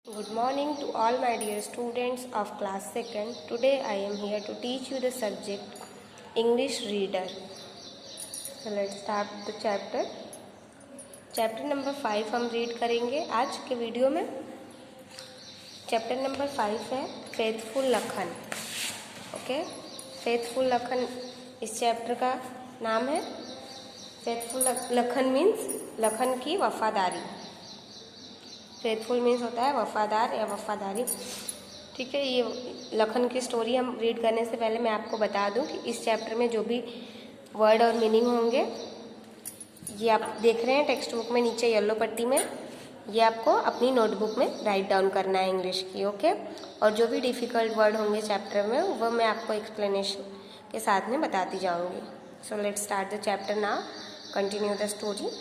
Good morning to all my dear students of class 2nd. Today I am here to teach you the subject English Reader. So let's start the chapter. Chapter number 5 हम read करेंगे आज के video में. Chapter number 5 है faithful Lakhan. Okay, faithful Lakhan इस chapter का नाम है. फेथफुल लखन मीन्स लखन की वफादारी. फेथफुल मीन्स होता है वफादार या वफादारी. ठीक है, ये लखन की स्टोरी हम रीड करने से पहले मैं आपको बता दूं कि इस चैप्टर में जो भी वर्ड और मीनिंग होंगे ये आप देख रहे हैं टेक्स्ट बुक में नीचे येलो पट्टी में, ये आपको अपनी नोटबुक में राइट डाउन करना है इंग्लिश की. ओके, और जो भी डिफ़िकल्ट वर्ड होंगे चैप्टर में वो मैं आपको एक्सप्लेनेशन के साथ में बताती जाऊँगी. So let's start the chapter now. Continue the story.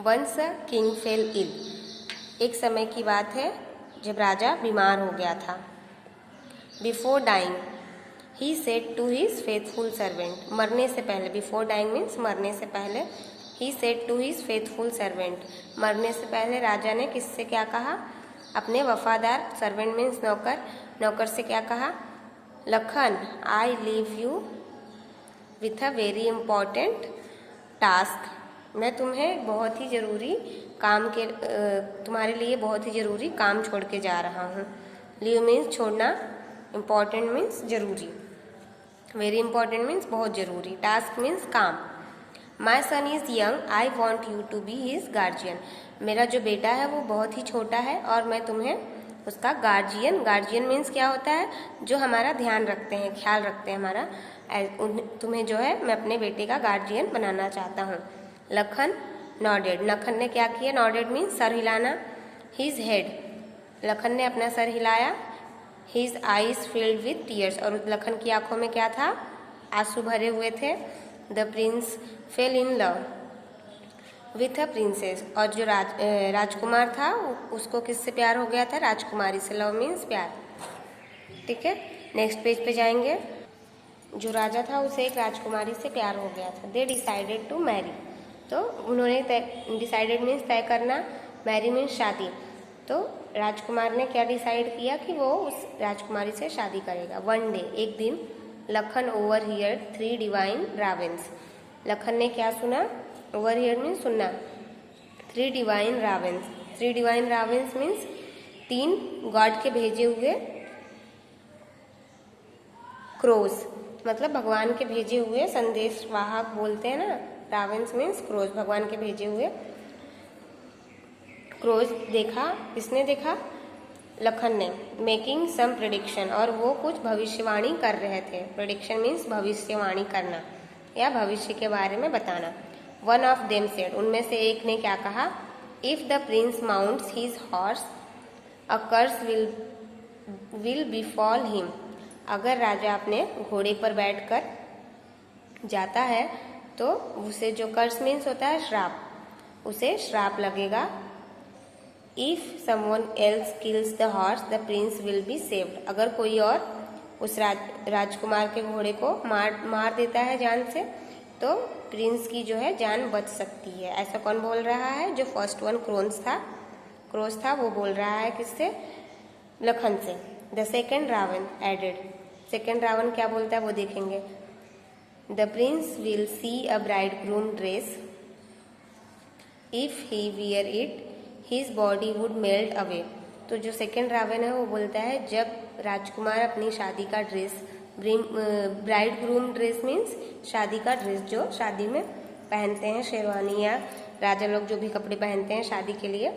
Once a king fell ill. एक समय की बात है जब राजा बीमार हो गया था. Before dying he said to his faithful servant. मरने से पहले, बिफोर डाइंग मीन्स मरने से पहले. He said to his faithful servant. मरने से पहले राजा ने किससे क्या कहा? अपने वफादार, सर्वेंट मीन्स नौकर, नौकर से क्या कहा? Lakhan, I leave you with a very important task. मैं तुम्हें बहुत ही ज़रूरी काम के तुम्हारे लिए बहुत ही ज़रूरी काम छोड़ के जा रहा हूँ. लीव मीन्स छोड़ना, इम्पॉर्टेंट मीन्स ज़रूरी, वेरी इंपॉर्टेंट मीन्स बहुत ज़रूरी, टास्क मीन्स काम. My son is young, I want you to be his guardian. मेरा जो बेटा है वो बहुत ही छोटा है और मैं तुम्हें उसका गार्जियन. गार्जियन मीन्स क्या होता है? जो हमारा ध्यान रखते हैं, ख्याल रखते हैं हमारा. तुम्हें जो है मैं अपने बेटे का गार्जियन बनाना चाहता हूँ. लखन नॉडेड. लखन ने क्या किया? नॉडेड मीन्स सर हिलाना. हिज हेड, लखन ने अपना सर हिलाया. His eyes filled with tears. और लखन की आंखों में क्या था? आंसू भरे हुए थे. The Prince fail in love with a princess. और जो राजकुमार था उसको किससे प्यार हो गया था? राजकुमारी से. लव मीन्स प्यार. ठीक है, नेक्स्ट पेज पे जाएंगे. जो राजा था उसे एक राजकुमारी से प्यार हो गया था. They decided to marry. तो उन्होंने डिसाइडेड मीन्स तय करना, मैरी मीन्स शादी. तो राजकुमार ने क्या डिसाइड किया कि वो उस राजकुमारी से शादी करेगा. वन डे, एक दिन, Lakhan overheard 3 divine ravens. Lakhan ने क्या सुना? ओवर हियर मीन्स सुनना. 3 divine ravens. 3 divine ravens means 3 god के भेजे हुए क्रोज, मतलब भगवान के भेजे हुए संदेशवाहक बोलते हैं ना. रावेंस मीन्स क्रोज, भगवान के भेजे हुए क्रोज देखा. किसने देखा? लखन ने. मेकिंग सम प्रेडिक्शन, और वो कुछ भविष्यवाणी कर रहे थे. प्रेडिक्शन मीन्स भविष्यवाणी करना या भविष्य के बारे में बताना. वन ऑफ देम सेड, उनमें से एक ने क्या कहा? If the prince mounts his horse a curse will befall him. अगर राजा अपने घोड़े पर बैठकर जाता है तो उसे, जो कर्स मीन्स होता है श्राप, उसे श्राप लगेगा. If someone else kills the horse the prince will be saved. अगर कोई और उस राजकुमार के घोड़े को मार देता है जान से तो प्रिंस की जो है जान बच सकती है. ऐसा कौन बोल रहा है? जो फर्स्ट वन क्रोज था वो बोल रहा है. किससे? लखन से. The second raven added. Second raven क्या बोलता है वो देखेंगे. The prince will see a bridegroom dress. If he wear it his body would melt away. तो जो सेकेंड रावण है वो बोलता है जब राजकुमार अपनी शादी का ड्रेस, ब्राइडग्रूम ड्रेस मीन्स शादी का ड्रेस जो शादी में पहनते हैं, शेरवानी या राजा लोग जो भी कपड़े पहनते हैं शादी के लिए,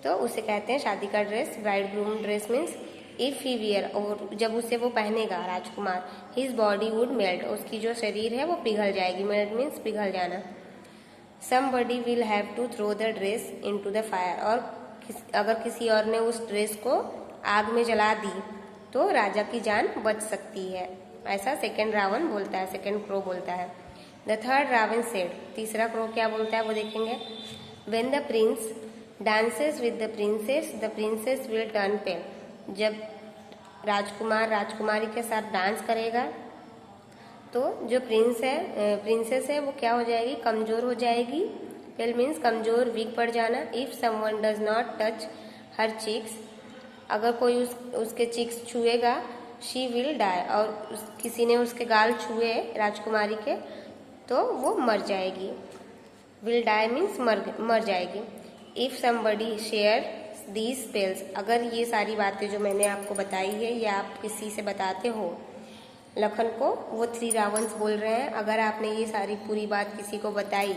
तो उसे कहते हैं शादी का dress. Bridegroom dress means if he wear, और जब उसे वो पहनेगा राजकुमार, हिज बॉडी वुड मेल्ट, उसकी जो शरीर है वो पिघल जाएगी. मेल्ट मीन्स पिघल जाना. Somebody will have to throw the dress into the fire. और अगर किसी और ने उस ड्रेस को आग में जला दी तो राजा की जान बच सकती है. ऐसा सेकेंड रावण बोलता है, सेकेंड क्रो बोलता है. The third raven said. तीसरा क्रो क्या बोलता है वो देखेंगे. When the prince dances with the princess will turn pale. जब राजकुमार राजकुमारी के साथ डांस करेगा तो जो प्रिंसेस है वो क्या हो जाएगी? कमजोर हो जाएगी. पेल मीन्स कमजोर, वीक पड़ जाना. If someone does not touch her cheeks, अगर कोई उसके चीक्स छुएगा शी विल डाई, और किसी ने उसके गाल छुए राजकुमारी के तो वो मर जाएगी। विल डाई मीन्स मर जाएगी। If somebody share these spells, अगर ये सारी बातें जो मैंने आपको बताई है ये आप किसी से बताते हो, लखन को वो 3 रावंस बोल रहे हैं, अगर आपने ये सारी पूरी बात किसी को बताई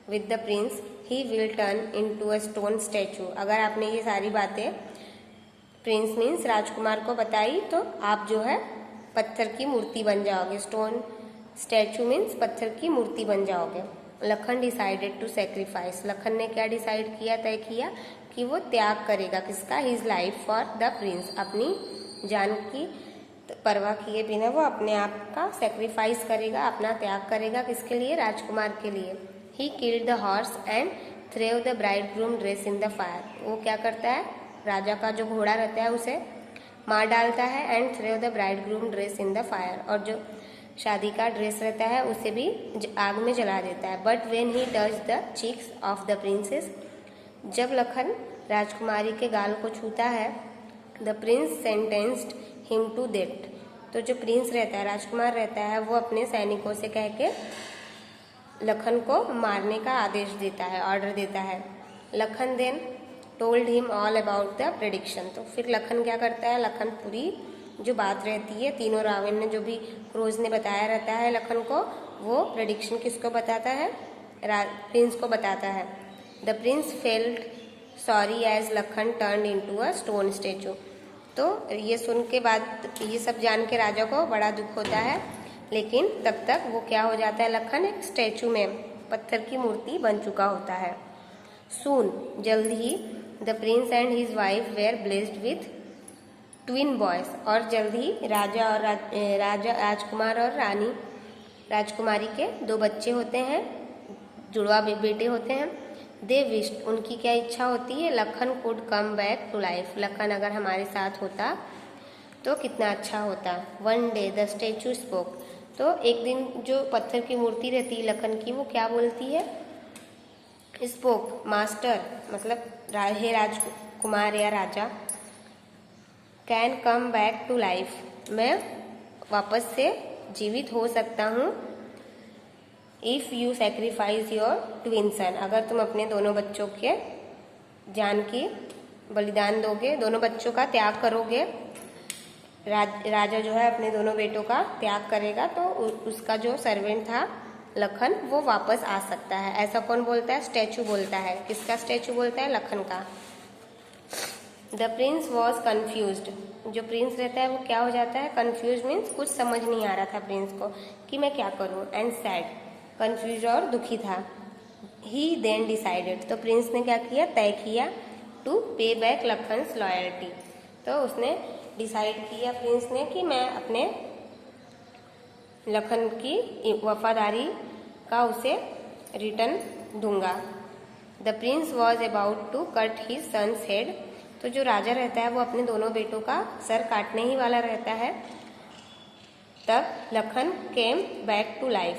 with the Prince he will turn into a stone statue, अगर आपने ये सारी बातें प्रिंस मीन्स राजकुमार को बताई तो आप जो है पत्थर की मूर्ति बन जाओगे। स्टोन स्टैचू मीन्स पत्थर की मूर्ति बन जाओगे। Lakhan decided to sacrifice, Lakhan ने क्या डिसाइड किया, तय किया कि वो त्याग करेगा किसका, his life for the Prince, अपनी जान की परवाह किए बिना वो अपने आप का सेक्रीफाइस करेगा, अपना त्याग करेगा, किसके लिए, राजकुमार के लिए। He killed the horse and threw the bride groom dress in the fire, वो क्या करता है, राजा का जो घोड़ा रहता है उसे मार डालता है, and threw the bride groom dress in the fire, और जो शादी का ड्रेस रहता है उसे भी आग में जला देता है। But when he touch the cheeks of the princess, जब लखन राजकुमारी के गाल को छूता है, the prince sentenced him to death, तो जो प्रिंस रहता है, राजकुमार रहता है, वो अपने सैनिकों से कह के लखन को मारने का आदेश देता है, ऑर्डर देता है। Lakhan then told him all about the prediction, तो फिर लखन क्या करता है, लखन पूरी जो बात रहती है, तीनों रावण ने जो भी क्रोज ने बताया रहता है लखन को, वो प्रेडिक्शन किसको बताता है, प्रिंस को बताता है। The prince felt sorry as Lakhan turn into a stone statue, तो ये सुन के बाद, ये सब जान के राजा को बड़ा दुख होता है, लेकिन तब तक वो क्या हो जाता है, लखन एक स्टैचू में पत्थर की मूर्ति बन चुका होता है। सून, जल्द ही, the prince and his wife were blessed with twin boys, और जल्द ही राजा और राजकुमार और रानी राजकुमारी के 2 बच्चे होते हैं, जुड़वा बेटे होते हैं। दे विश्ड, उनकी क्या इच्छा होती है, Lakhan could come back to life, Lakhan अगर हमारे साथ होता तो कितना अच्छा होता। One day the statue spoke, तो एक दिन जो पत्थर की मूर्ति रहती है लखन की, वो क्या बोलती है, स्पोक, मास्टर मतलब हे राजकुमार या राजा, can come back to life, मैं वापस से जीवित हो सकता हूँ, if you sacrifice your twin son, अगर तुम अपने दोनों बच्चों के जान की बलिदान दोगे, दोनों बच्चों का त्याग करोगे, राजा जो है अपने दोनों बेटों का त्याग करेगा, तो उसका जो सर्वेंट था लखन वो वापस आ सकता है। ऐसा कौन बोलता है, स्टैचू बोलता है, किसका स्टैचू बोलता है, लखन का। द प्रिंस वॉज कन्फ्यूज्ड, जो प्रिंस रहता है वो क्या हो जाता है, कन्फ्यूज मीन्स कुछ समझ नहीं आ रहा था प्रिंस को कि मैं क्या करूं, एंड सैड, कन्फ्यूज और दुखी था। ही देन डिसाइडेड, तो प्रिंस ने क्या किया, तय किया, टू पे बैक लखन्स लॉयल्टी, तो उसने डिसाइड किया प्रिंस ने कि मैं अपने लखन की वफादारी का उसे रिटर्न दूंगा। The prince was about to cut his son's head, तो जो राजा रहता है वो अपने दोनों बेटों का सर काटने ही वाला रहता है, तब Lakhan came back to life,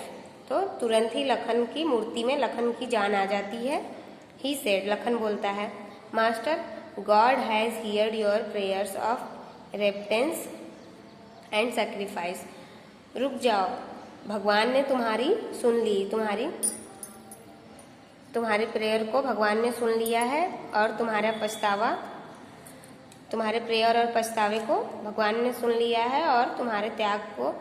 तो तुरंत ही लखन की मूर्ति में लखन की जान आ जाती है। ही सेड, लखन बोलता है, master god has heard your prayers of repentance and sacrifice, रुक जाओ, भगवान ने तुम्हारी सुन ली, तुम्हारे प्रेयर को भगवान ने सुन लिया है, और तुम्हारे प्रेयर और पछतावे को भगवान ने सुन लिया है, और तुम्हारे त्याग को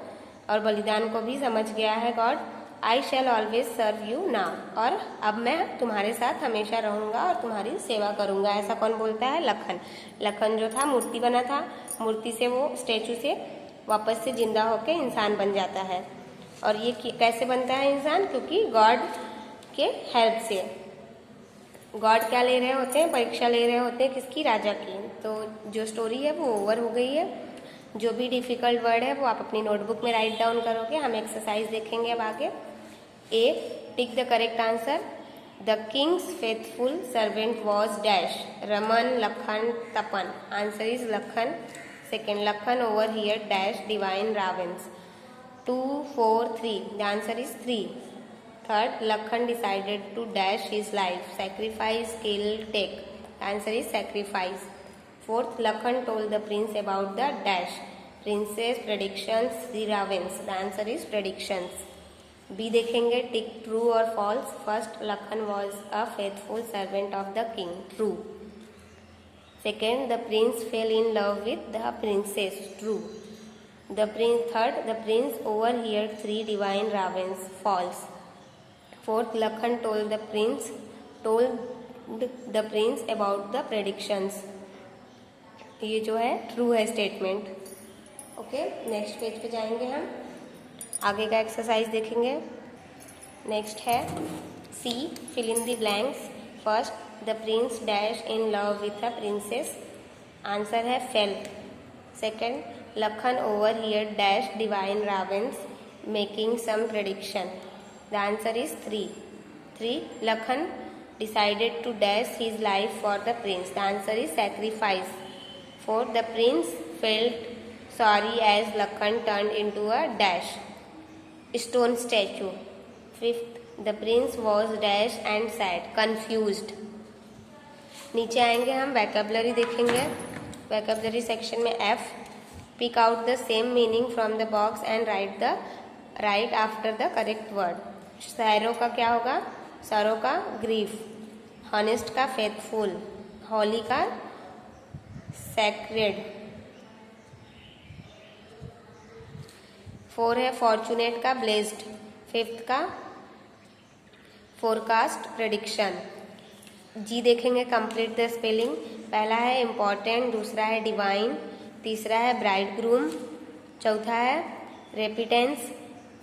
और बलिदान को भी समझ गया है god. I shall always serve you now, और अब मैं तुम्हारे साथ हमेशा रहूंगा और तुम्हारी सेवा करूंगा। ऐसा कौन बोलता है, लखन। लखन जो था मूर्ति बना था, मूर्ति से वो स्टेचू से वापस से जिंदा होकर इंसान बन जाता है। और ये कैसे बनता है इंसान, क्योंकि गॉड के हेल्प से। गॉड क्या ले रहे होते हैं, परीक्षा ले रहे होते हैं, किसकी, राजा की। तो जो स्टोरी है वो ओवर हो गई है। जो भी डिफिकल्ट वर्ड है वो आप अपनी नोटबुक में राइट डाउन करोगे। हम एक्सरसाइज देखेंगे अब आगे। A, tick the correct answer. The king's faithful servant was dash, Raman, Lakhan, Tapan. Answer is Lakhan. Second, Lakhan overheard dash divine ravens. 2, 4, 3, the answer is 3. Third, Lakhan decided to dash his life, sacrifice, kill, take. The answer is sacrifice. Fourth, Lakhan told the prince about the dash. Princess, predictions, the ravens. The answer is predictions. B देखेंगे, tick true or false. First, Lakhan was a faithful servant of the king. True. Second, the prince fell in love with the princess. True. Third, the prince overheard 3 divine ravens. False. Fourth, Lakhan told the prince about the predictions. ये जो है true है statement. Okay, next page पे जाएंगे हम. आगे का exercise देखेंगे. नेक्स्ट है C, fill in the blanks. First, the prince dash in love with a princess. Answer है fell. Second, Lakhan overheard dash divine ravens making some prediction. The answer is 3. 3, Lakhan decided to dash his life for the prince. The answer is sacrifice. 4, the prince felt sorry as Lakhan turned into a dash stone statue. 5th, the prince was dash and sad, confused. नीचे आएंगे हम, vocabulary देखेंगे. Vocabulary section में F, pick out the same meaning from the box and write after the correct word. Serow का क्या होगा? सरो का ग्रीफ, हॉनेस्ट का फेथफुल, होली का सैक्रेड. 4 है फॉर्चुनेट का ब्लेस्ड. 5th का फोरकास्ट प्रेडिक्शन. जी देखेंगे, कंप्लीट द स्पेलिंग. पहला है इम्पॉर्टेंट, दूसरा है डिवाइन, तीसरा है ब्राइड ग्रूम, चौथा है रेपिटेंस,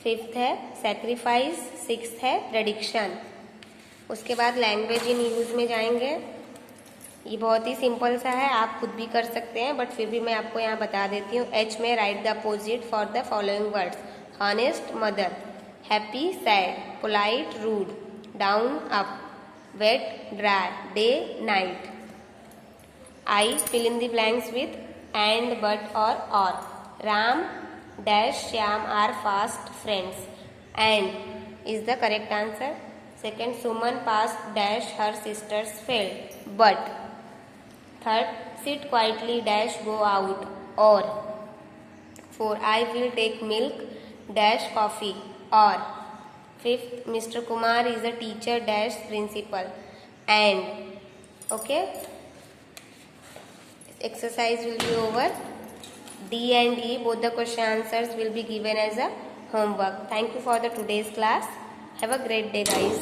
5th है सैक्रिफाइस, 6th है प्रेडिक्शन. उसके बाद लैंग्वेज इन यूज में जाएंगे. ये बहुत ही सिंपल सा है, आप खुद भी कर सकते हैं, बट फिर भी मैं आपको यहाँ बता देती हूँ. H में write the opposite for the following words. Honest mother, happy sad, polite rude, down up, wet dry, day night. I fill in the blanks with and, but, or. Ram dash Shyam are fast friends. And is the correct answer. Second, Suman passed dash her sister's field, but. Third, sit quietly dash go out, or. 4, I will take milk dash coffee, or. 5th, Mr. Kumar is a teacher dash principal, and. Okay, exercise will be over. D and E, both the question answers will be given as a homework. Thank you for the today's class. Have a great day, guys.